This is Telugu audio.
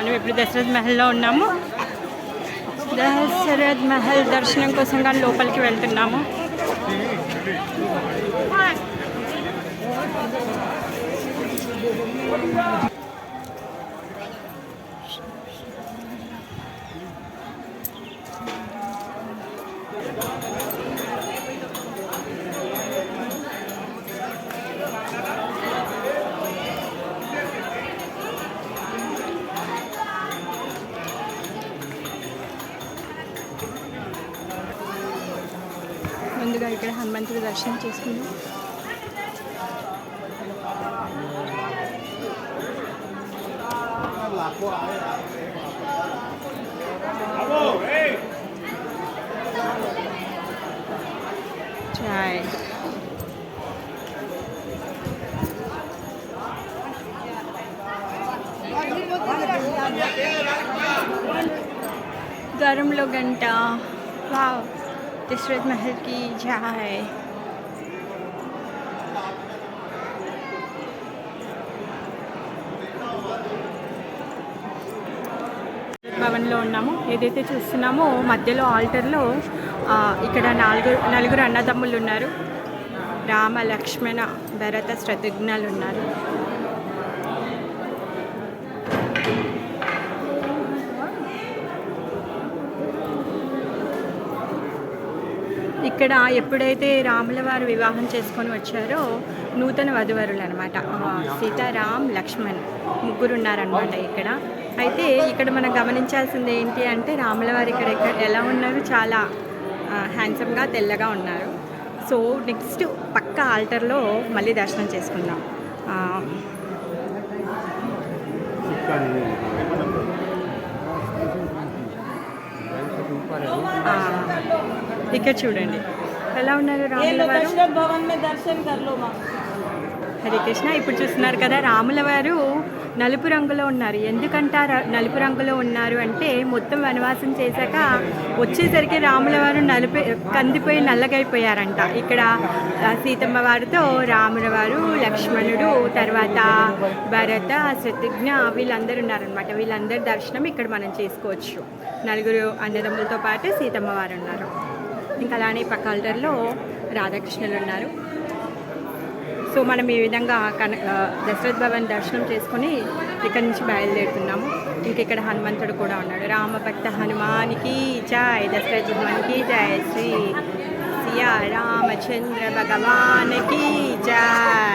మనం ఇప్పుడు దశరథ్ మహల్లో ఉన్నాము. దశరథ్ మహల్ దర్శనం కోసం కానీ లోపలికి వెళ్తున్నాము. ముందుగా ఇక్కడ హనుమంతుడి దర్శనం చేసుకుందాం. చాయ్ గరంలో గంట. వావ్, दशरथ महल की जय. భవన్లో ఉన్నాము. ఏదైతే చూస్తున్నామో మధ్యలో ఆల్టర్లో ఇక్కడ నలుగురు అన్నదమ్ములు ఉన్నారు. రామ, లక్ష్మణ, భరత, శత్రుఘ్నులు ఉన్నారు. ఇక్కడ ఎప్పుడైతే రాముల వారు వివాహం చేసుకొని వచ్చారో నూతన వధువరులు అనమాట, సీతారాం, లక్ష్మణ్ ముగ్గురు ఉన్నారనమాట ఇక్కడ. అయితే ఇక్కడ మనం గమనించాల్సింది ఏంటి అంటే రాముల వారు ఇక్కడ ఎలా ఉన్నారు, చాలా హ్యాండ్సమ్గా తెల్లగా ఉన్నారు. సో నెక్స్ట్ పక్క ఆల్టర్లో మళ్ళీ దర్శనం చేసుకుందాం. ఇక్కడ చూడండి ఎలా ఉన్నారు రాముల వారు. హరే కృష్ణ. ఇప్పుడు చూస్తున్నారు కదా రాముల వారు నలుపు రంగులో ఉన్నారు. ఎందుకంటారు నలుపు రంగులో ఉన్నారు అంటే మొత్తం వనవాసం చేశాక వచ్చేసరికి రాముల వారు కందిపోయి నల్లగైపోయారంట. ఇక్కడ సీతమ్మ వారితో రాముల వారు, లక్ష్మణుడు, తర్వాత భరత, శత్రుఘ్న వీళ్ళందరూ ఉన్నారనమాట. వీళ్ళందరి దర్శనం ఇక్కడ మనం చేసుకోవచ్చు. నలుగురు అన్నదమ్ములతో పాటు సీతమ్మ వారు ఉన్నారు. ఇంకా అలానే పక్క ఆల్టర్లో రాధాకృష్ణులు ఉన్నారు. సో మనం ఈ విధంగా దశరథ్ భవన్ దర్శనం చేసుకొని ఇక్కడి నుంచి బయలుదేరుతున్నాము. ఇంక ఇక్కడ హనుమంతుడు కూడా ఉన్నాడు. రామభక్త హనుమానికి జై, దశరథ్ భవన్కి జై, శ్రీ సియా రామచంద్ర భగవానికి జై.